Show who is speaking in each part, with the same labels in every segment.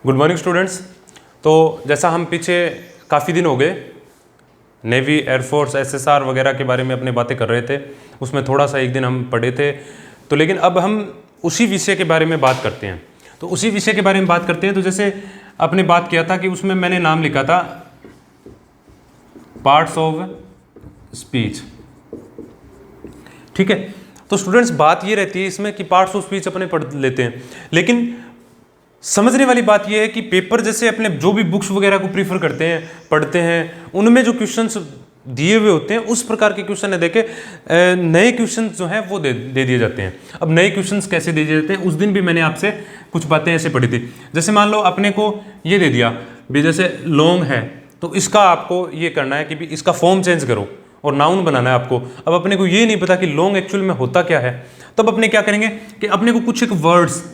Speaker 1: Good morning students. तो जैसा हम पीछे काफ़ी दिन हो गए नेवी, एयरफोर्स, एसएसआर वगैरह के बारे में अपनी बातें कर रहे थे, उसमें थोड़ा सा एक दिन हम पढ़े थे। तो लेकिन अब हम उसी विषय के बारे में बात करते हैं। तो उसी विषय के बारे में बात करते हैं। तो जैसे आपने बात किया था कि उसमें मैंने नाम लिखा था पार्ट्स ऑफ स्पीच, ठीक है। तो स्टूडेंट्स बात ये रहती है इसमें कि पार्ट्स ऑफ स्पीच अपने पढ़ लेते हैं, लेकिन समझने वाली बात यह है कि पेपर जैसे अपने जो भी बुक्स वगैरह को प्रीफर करते हैं, पढ़ते हैं, उनमें जो क्वेश्चंस दिए हुए होते हैं उस प्रकार के क्वेश्चन है देखे नए क्वेश्चंस जो हैं वो दे दिए जाते हैं। अब नए क्वेश्चंस कैसे दे दिए जाते हैं, उस दिन भी मैंने आपसे कुछ बातें ऐसे पढ़ी थी। जैसे मान लो अपने को ये दे दिया भी, जैसे लॉन्ग है तो इसका आपको ये करना है कि भी इसका फॉर्म चेंज करो और नाउन बनाना है आपको। अब अपने को ये नहीं पता कि लॉन्ग एक्चुअल में होता क्या है, तब अपने क्या करेंगे कि अपने को कुछ एक वर्ड्स,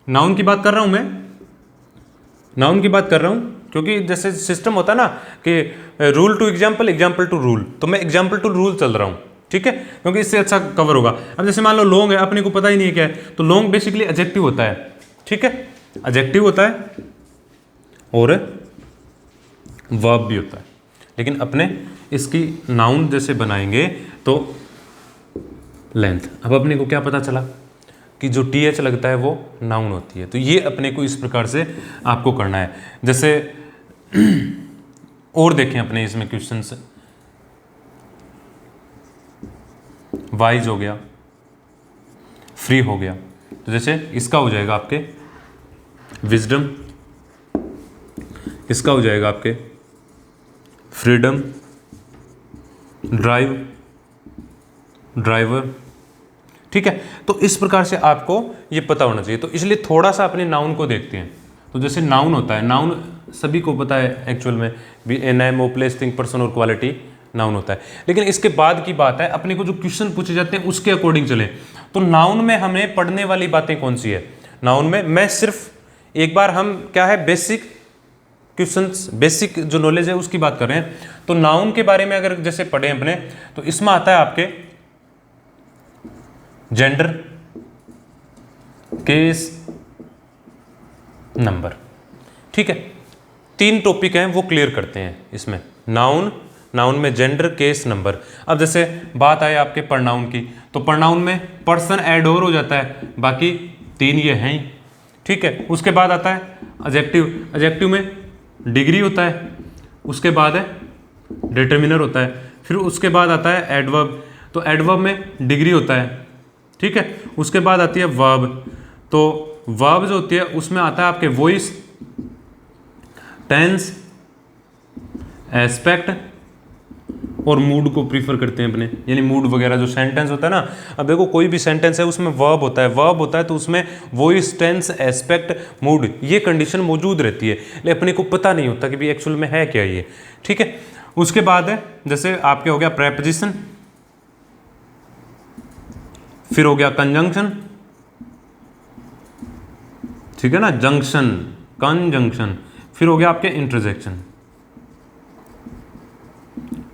Speaker 1: नाउन की बात कर रहा हूं मैं, नाउन की बात कर रहा हूं, क्योंकि जैसे सिस्टम होता है ना कि rule to example, example to rule, तो मैं एग्जाम्पल टू रूल चल रहा हूं, ठीक है, क्योंकि इससे अच्छा कवर होगा। अब जैसे मान लो लॉन्ग है, अपने को पता ही नहीं है क्या है, तो लॉन्ग बेसिकली एडजेक्टिव होता है, ठीक है, एडजेक्टिव होता है और वर्ब भी होता है। लेकिन अपने इसकी नाउन जैसे बनाएंगे तो लेंथ, अब अपने को क्या पता चला कि जो TH लगता है वो नाउन होती है। तो ये अपने को इस प्रकार से आपको करना है। जैसे और देखें अपने इसमें क्वेश्चंस, वाइज हो गया, फ्री हो गया, तो जैसे इसका हो जाएगा आपके विजडम, इसका हो जाएगा आपके फ्रीडम, ड्राइव, ड्राइवर, ठीक है। तो इस प्रकार से आपको ये पता होना चाहिए। तो इसलिए थोड़ा सा अपने नाउन को देखते हैं। तो जैसे नाउन होता है, नाउन सभी को पता है एक्चुअल में भी, a name, O place, thing, person और क्वालिटी नाउन होता है। लेकिन इसके बाद की बात है, अपने को जो क्वेश्चन पूछे जाते हैं उसके अकॉर्डिंग चले। तो नाउन में हमें पढ़ने वाली बातें कौन सी है, नाउन में मैं सिर्फ एक बार हम क्या है बेसिक क्वेश्चंस, बेसिक जो नॉलेज है उसकी बात कर रहे हैं। तो नाउन के बारे में अगर जैसे पढ़े अपने, तो इसमें आता है आपके जेंडर, केस, नंबर, ठीक है। 3 टॉपिक हैं वो क्लियर करते हैं इसमें, नाउन, नाउन में जेंडर, केस, नंबर। अब जैसे बात आए आपके प्रनाउन की, तो प्रनाउन में पर्सन ऐड और हो जाता है, बाकी 3 ये हैं ही, ठीक है। उसके बाद आता है एडजेक्टिव, एडजेक्टिव में डिग्री होता है, उसके बाद है डिटर्मिनर होता है, फिर उसके बाद आता है एडवर्ब, तो एडवर्ब में डिग्री होता है, ठीक है। उसके बाद आती है वर्ब, तो वर्ब जो होती है उसमें आता है आपके वॉइस, टेंस, एस्पेक्ट और मूड को प्रीफर करते हैं अपने, यानी मूड वगैरह जो सेंटेंस होता है ना। अब देखो कोई भी सेंटेंस है उसमें वर्ब होता है, वर्ब होता है तो उसमें वॉइस, टेंस, एस्पेक्ट, मूड, ये कंडीशन मौजूद रहती है, लेकिन अपने को पता नहीं होता कि भी एक्चुअल में है क्या ये, ठीक है। उसके बाद है जैसे आपके हो गया प्रेपोजिशन, फिर हो गया कंजंक्शन, ठीक है ना, जंक्शन, कंजंक्शन, फिर हो गया आपके इंटरजेक्शन,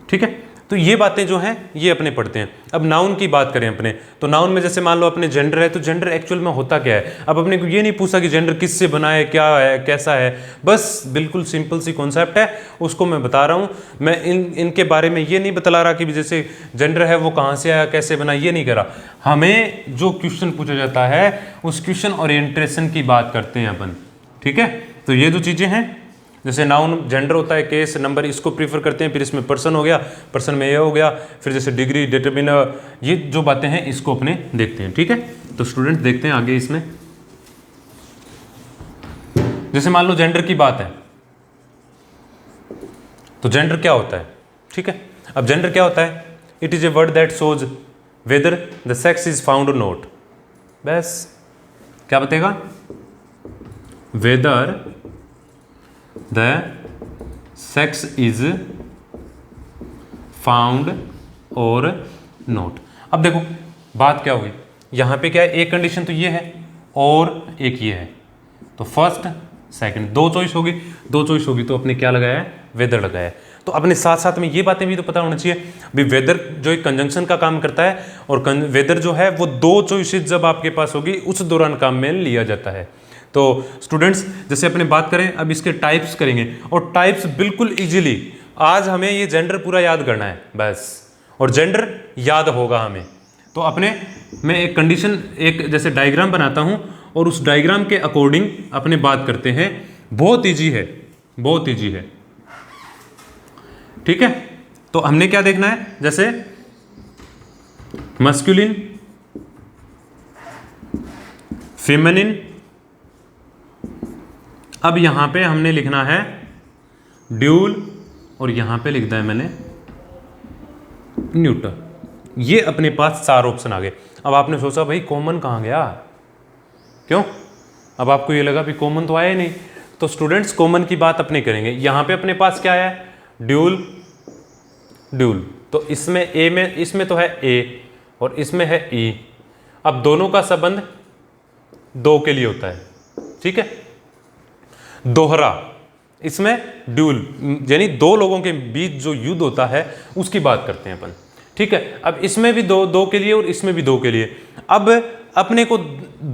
Speaker 1: ठीक है। तो ये बातें जो हैं ये अपने पढ़ते हैं। अब नाउन की बात करें अपने, तो नाउन में जैसे मान लो अपने जेंडर है, तो जेंडर एक्चुअल में होता क्या है। अब अपने को ये नहीं पूछा कि जेंडर किससे बना है, क्या है, कैसा है, बस बिल्कुल सिंपल सी कॉन्सेप्ट है, उसको मैं बता रहा हूँ। मैं इनके बारे में ये नहीं बतला रहा कि जैसे जेंडर है वो कहाँ से आया, कैसे बना, ये नहीं करा। हमें जो क्वेश्चन पूछा जाता है उस क्वेश्चन ओरिएंटेशन की बात करते हैं अपन, ठीक है। तो ये जो चीज़ें हैं, जैसे नाउन जेंडर होता है, केस, नंबर, इसको प्रीफर करते हैं, फिर इसमें पर्सन हो गया, पर्सन में ये हो गया, फिर जैसे डिग्री, डिटरमिनर, ये जो बातें हैं इसको अपने देखते हैं, ठीक है। तो स्टूडेंट देखते हैं आगे इसमें, जैसे मान लो जेंडर की बात है, तो जेंडर क्या होता है, ठीक है। अब जेंडर क्या होता है, it is a word that shows whether the sex is found और नॉट। बस क्या बताएगा, whether the sex is found और नोट। अब देखो बात क्या हुई, यहाँ पे क्या है, एक कंडीशन तो ये है और एक ये है, तो फर्स्ट सेकंड, दो चॉइस होगी, दो चॉइस होगी तो अपने क्या लगाया है, वेदर लगाया है। तो अपने साथ साथ में ये बातें भी तो पता होना चाहिए भी, वेदर जो एक कंजंक्शन का काम करता है और वेदर जो है वो दो चॉइसेस जब आपके पास होगी उस दौरान काम में लिया जाता है। तो स्टूडेंट्स जैसे अपने बात करें, अब इसके टाइप्स करेंगे, और टाइप्स बिल्कुल इजीली आज हमें ये जेंडर पूरा याद करना है बस, और जेंडर याद होगा हमें। तो अपने मैं एक कंडीशन, एक जैसे डायग्राम बनाता हूँ और उस डायग्राम के अकॉर्डिंग अपने बात करते हैं। बहुत इजी है, बहुत इजी है, ठीक है। तो हमने क्या देखना है, जैसे मस्कुलिन, फेमिनिन, अब यहां पे हमने लिखना है ड्यूल, और यहां पे लिख दिया है मैंने न्यूट्रल। ये अपने पास 4 ऑप्शन आ गए। अब आपने सोचा भाई कॉमन कहां गया, क्यों? अब आपको ये लगा भी कॉमन तो आया ही नहीं। तो स्टूडेंट्स कॉमन की बात अपने करेंगे। यहां पे अपने पास क्या है, ड्यूल, ड्यूल, तो इसमें ए में, इसमें तो है ए और इसमें है ई। अब दोनों का संबंध 2 के लिए होता है, ठीक है। दोहरा, इसमें ड्यूल यानी 2 लोगों के बीच जो युद्ध होता है उसकी बात करते हैं अपन, ठीक है। अब इसमें भी 2 के लिए और इसमें भी 2 के लिए। अब अपने को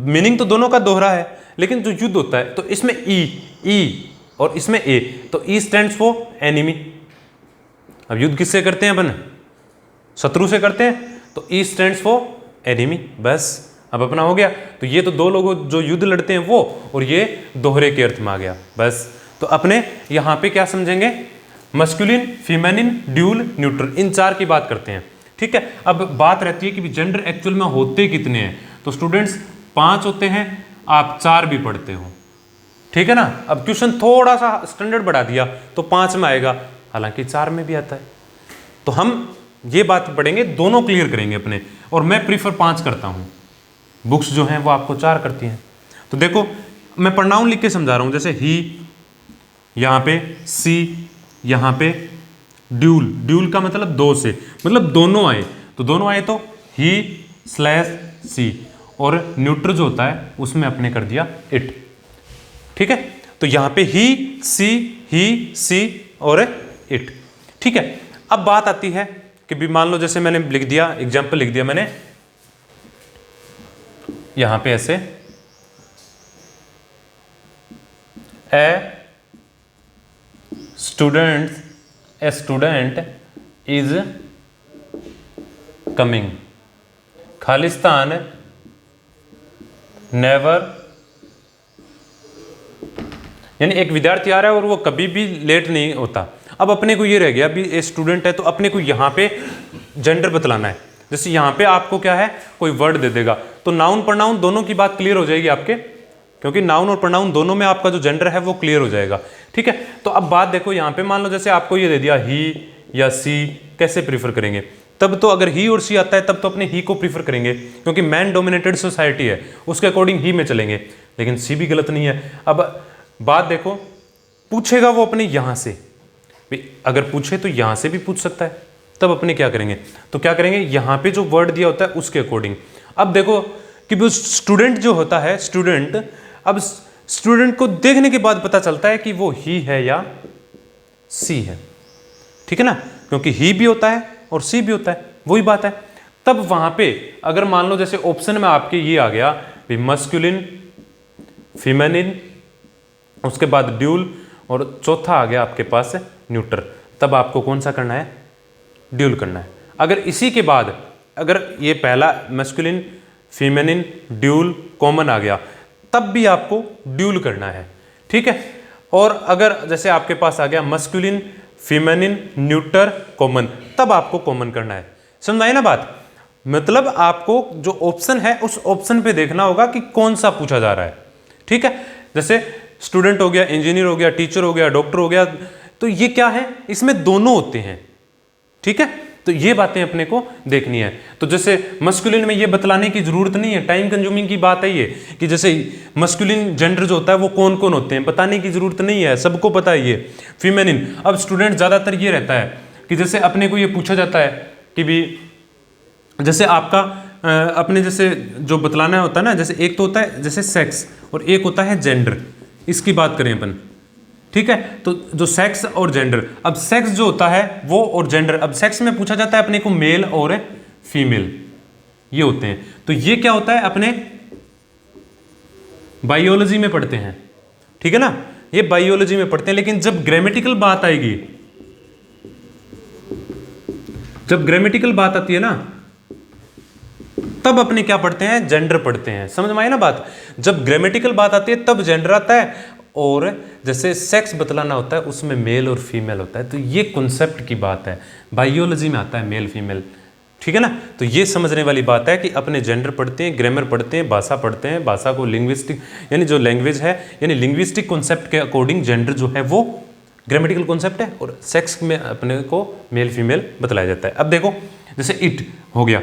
Speaker 1: मीनिंग तो दोनों का दोहरा है, लेकिन जो युद्ध होता है तो इसमें ई और इसमें ए, तो ई स्टैंड्स फॉर एनिमी। अब युद्ध किससे करते हैं अपन, शत्रु से करते हैं, तो ई स्टैंड्स फॉर एनिमी, बस। अब अपना हो गया। तो ये तो 2 लोग जो युद्ध लड़ते हैं वो, और ये दोहरे के अर्थ में आ गया, बस। तो अपने यहां पे क्या समझेंगे, मस्कुलिन, फीमेनिन, ड्यूल, न्यूट्रल, इन 4 की बात करते हैं, ठीक है। अब बात रहती है कि जेंडर एक्चुअल में होते कितने हैं, तो स्टूडेंट्स 5 होते हैं, आप 4 भी पढ़ते हो, ठीक है ना। अब क्वेश्चन थोड़ा सा स्टैंडर्ड बढ़ा दिया तो 5 में आएगा, हालांकि 4 में भी आता है। तो हम ये बात पढ़ेंगे, दोनों क्लियर करेंगे अपने, और मैं प्रीफर 5 करता हूं, बुक्स जो हैं वो आपको 4 करती हैं। तो देखो मैं प्रोनाउन लिख के समझा रहा हूं, जैसे ही, यहां पे सी, यहां पे ड्यूल, ड्यूल का मतलब 2 से, मतलब दोनों आए, तो दोनों आए तो ही स्लैश सी, और न्यूट्रल जो होता है उसमें अपने कर दिया इट, ठीक है। तो यहां पे ही सी और इट, ठीक है। अब बात आती है कि भी मान लो जैसे मैंने लिख दिया, एग्जाम्पल लिख दिया मैंने यहां पे ऐसे, a student is coming, Khalistan never, यानी एक विद्यार्थी आ रहा है और वो कभी भी लेट नहीं होता। अब अपने को ये रह गया, अभी ए स्टूडेंट है तो अपने को यहाँ पे जेंडर बतलाना है। जैसे यहाँ पे आपको क्या है, कोई वर्ड दे देगा, तो नाउन प्रोनाउन दोनों की बात क्लियर हो जाएगी आपके, क्योंकि नाउन और प्रोनाउन दोनों में आपका जो जेंडर है वो क्लियर हो जाएगा, ठीक है। तो अब बात देखो यहाँ पे, मान लो जैसे आपको ये दे दिया ही या सी, कैसे प्रीफर करेंगे? तब तो अगर ही और सी आता है तब तो अपने ही को प्रीफर करेंगे, क्योंकि मैन डोमिनेटेड सोसाइटी है, उसके अकॉर्डिंग ही में चलेंगे। लेकिन सी भी गलत नहीं है। अब बात देखो, पूछेगा वो अपने यहां से, अगर पूछे तो यहां से भी पूछ सकता है, तब अपने क्या करेंगे, तो क्या करेंगे, यहां पे जो वर्ड दिया होता है उसके अकॉर्डिंग। अब देखो कि वो स्टूडेंट जो होता है, स्टूडेंट, अब स्टूडेंट को देखने के बाद पता चलता है कि वो ही है या सी है, ठीक है ना, क्योंकि ही भी होता है और सी भी होता है, वही बात है। तब वहां पे अगर मान लो जैसे ऑप्शन में आपके ये आ गया भी मस्कुलिन, फीमेनिन, उसके बाद ड्यूल, और चौथा आ गया आपके पास न्यूट्रल, तब आपको कौन सा करना है, ड्यूल करना है। अगर इसी के बाद अगर ये पहला मस्कुलिन, फीमेनिन, ड्यूल कॉमन आ गया, तब भी आपको ड्यूल करना है, ठीक है। और अगर जैसे आपके पास आ गया मस्कुलिन, फीमेनिन, न्यूट्रल कॉमन, तब आपको कॉमन करना है। समझ आई ना बात? मतलब आपको जो ऑप्शन है उस ऑप्शन पे देखना होगा कि कौन सा पूछा जा रहा है, ठीक है। जैसे स्टूडेंट हो गया, इंजीनियर हो गया, टीचर हो गया, डॉक्टर हो गया, तो ये क्या है, इसमें दोनों होते हैं, ठीक है। तो ये बातें अपने को देखनी है। तो जैसे मस्कुलिन में ये बतलाने की जरूरत नहीं है, टाइम कंज्यूमिंग की बात है ये, कि जैसे मस्कुलिन जेंडर जो होता है वो कौन कौन होते हैं बताने की जरूरत नहीं है, सबको पता है ये। फीमेनिन, अब स्टूडेंट ज्यादातर ये रहता है कि जैसे अपने को ये पूछा जाता है कि भी जैसे आपका अपने जैसे जो बतलाना होता है ना, जैसे एक तो होता है जैसे सेक्स और एक होता है जेंडर, इसकी बात करें अपन, ठीक है। तो जो सेक्स और जेंडर, अब सेक्स जो होता है वो और जेंडर, अब सेक्स में पूछा जाता है अपने को मेल और फीमेल, ये होते हैं। तो ये क्या होता है अपने बायोलॉजी में पढ़ते हैं, ठीक है ना, ये बायोलॉजी में पढ़ते हैं। लेकिन जब ग्रामेटिकल बात आएगी, जब ग्रामेटिकल बात आती है ना, तब अपने क्या पढ़ते हैं, जेंडर पढ़ते हैं। समझ में आई ना बात? जब ग्रामेटिकल बात आती है तब जेंडर आता है, और जैसे सेक्स बतलाना होता है उसमें मेल और फीमेल होता है। तो ये कॉन्सेप्ट की बात है, बायोलॉजी में आता है मेल फीमेल, ठीक है ना। तो ये समझने वाली बात है कि अपने जेंडर पढ़ते हैं, ग्रामर पढ़ते हैं, भाषा पढ़ते हैं, भाषा को लिंग्विस्टिक यानी जो लैंग्वेज है यानी लिंग्विस्टिक कॉन्सेप्ट के अकॉर्डिंग जेंडर जो है वो ग्रामेटिकल कॉन्सेप्ट है, और सेक्स में अपने को मेल फीमेल बतलाया जाता है। अब देखो जैसे इट हो गया,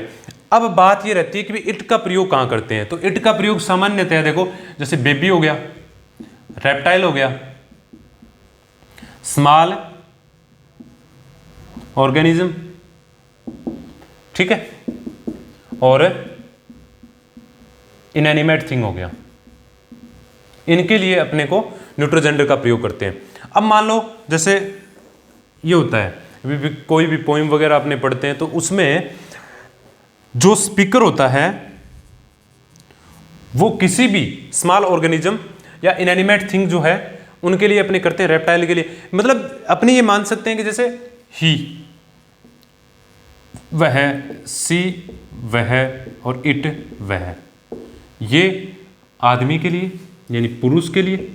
Speaker 1: अब बात ये रहती है कि इट का प्रयोग कहाँ करते हैं। तो इट का प्रयोग सामान्यतः देखो जैसे बेबी हो गया, रेप्टाइल हो गया, स्मॉल ऑर्गेनिज्म, ठीक है, और इनएनिमेट थिंग हो गया, इनके लिए अपने को न्यूट्रल जेंडर का प्रयोग करते हैं। अब मान लो जैसे ये होता है कोई भी पोइम वगैरह अपने पढ़ते हैं तो उसमें जो स्पीकर होता है वो किसी भी स्मॉल ऑर्गेनिज्म या इनएनिमेट थिंग जो है उनके लिए अपने करते हैं, रेप्टाइल के लिए। मतलब अपने ये मान सकते हैं कि जैसे ही, वह, सी, वह, और इट, वह, ये आदमी के लिए यानी पुरुष के लिए,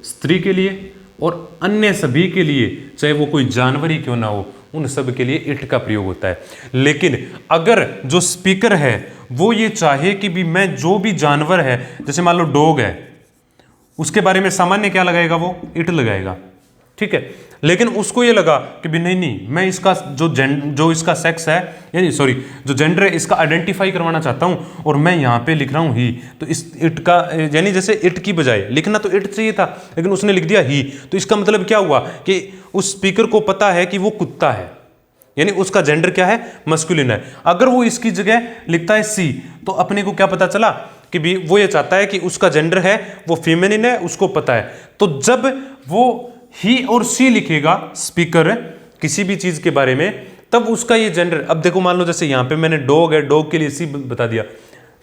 Speaker 1: स्त्री के लिए और अन्य सभी के लिए, चाहे वो कोई जानवर ही क्यों ना हो, उन सब के लिए इट का प्रयोग होता है। लेकिन अगर जो स्पीकर है वो ये चाहे कि भी मैं जो भी जानवर है, जैसे मान लो डॉग है, उसके बारे में सामान्य क्या लगाएगा, वो इट लगाएगा, ठीक है। लेकिन उसको ये लगा कि भी नहीं मैं इसका जो इसका सेक्स है यानी सॉरी जो जेंडर है इसका आइडेंटिफाई करवाना चाहता हूं और मैं यहाँ पे लिख रहा हूँ ही, तो इस इट का यानी जैसे इट की बजाय लिखना तो इट चाहिए था लेकिन उसने लिख दिया ही। तो इसका मतलब क्या हुआ कि उस स्पीकर को पता है कि वो कुत्ता है, यानी उसका जेंडर क्या है, मस्कुलिन है। अगर वो इसकी जगह लिखता है सी तो अपने को क्या पता चला कि भी वो ये चाहता है कि उसका जेंडर है वो फीमेनिन है, उसको पता है। तो जब वो ही और सी लिखेगा स्पीकर किसी भी चीज के बारे में, तब उसका ये जेंडर, अब देखो मान लो जैसे यहां पे मैंने डॉग है, डॉग के लिए सी बता दिया,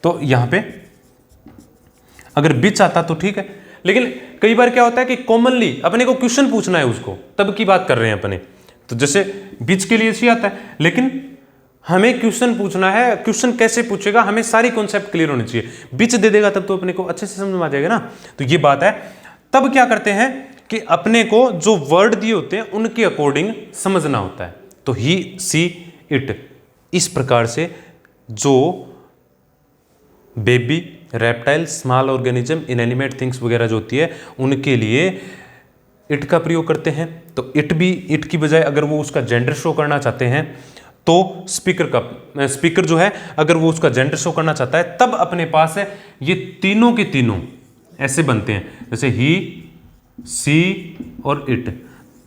Speaker 1: तो यहां पे अगर बिच आता तो ठीक है। लेकिन कई बार क्या होता है कि कॉमनली अपने को क्वेश्चन पूछना है उसको, तब की बात कर रहे हैं अपने, तो जैसे बिच के लिए सी आता है लेकिन हमें क्वेश्चन पूछना है। क्वेश्चन कैसे पूछेगा, हमें सारी कॉन्सेप्ट क्लियर होनी चाहिए। बिच दे देगा तब तो अपने को अच्छे से समझ में आ जाएगा ना। तो ये बात है। तब क्या करते हैं कि अपने को जो वर्ड दिए होते हैं उनके अकॉर्डिंग समझना होता है। तो ही, सी, इट, इस प्रकार से जो baby, reptile, small organism, inanimate things वगैरह जो होती है उनके लिए इट का प्रयोग करते हैं। तो इट भी, इट की बजाय अगर वो उसका जेंडर शो करना चाहते हैं तो स्पीकर जो है अगर वो उसका जेंडर शो करना चाहता है तब अपने पास है ये तीनों के तीनों ऐसे बनते हैं, जैसे ही, सी और इट,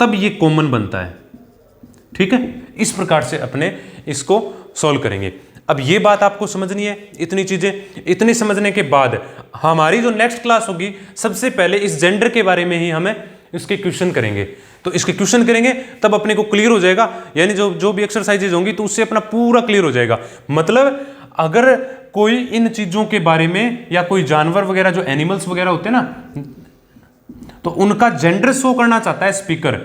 Speaker 1: तब ये कॉमन बनता है, ठीक है। इस प्रकार से अपने इसको सॉल्व करेंगे। अब ये बात आपको समझनी है, इतनी चीजें, इतनी समझने के बाद हमारी जो नेक्स्ट क्लास होगी सबसे पहले इस जेंडर के बारे में ही हमें इसके क्वेश्चन करेंगे। तो इसके क्वेश्चन करेंगे तब अपने को क्लियर हो जाएगा, यानी जो भी एक्सरसाइजेज होंगी तो उससे अपना पूरा क्लियर हो जाएगा। मतलब अगर कोई इन चीजों के बारे में या कोई जानवर वगैरह जो एनिमल्स वगैरह होते हैं ना, तो उनका जेंडर शो करना चाहता है स्पीकर,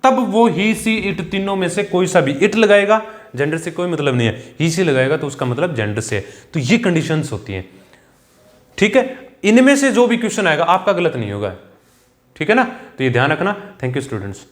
Speaker 1: तब वो ही, सी, इट तीनों में से कोई सा भी, इट लगाएगा जेंडर से कोई मतलब नहीं है, ही, सी लगाएगा तो उसका मतलब जेंडर से है। तो ये कंडीशंस होती हैं, ठीक है। इनमें से जो भी क्वेश्चन आएगा आपका गलत नहीं होगा, ठीक है ना। तो ये ध्यान रखना। Thank you students.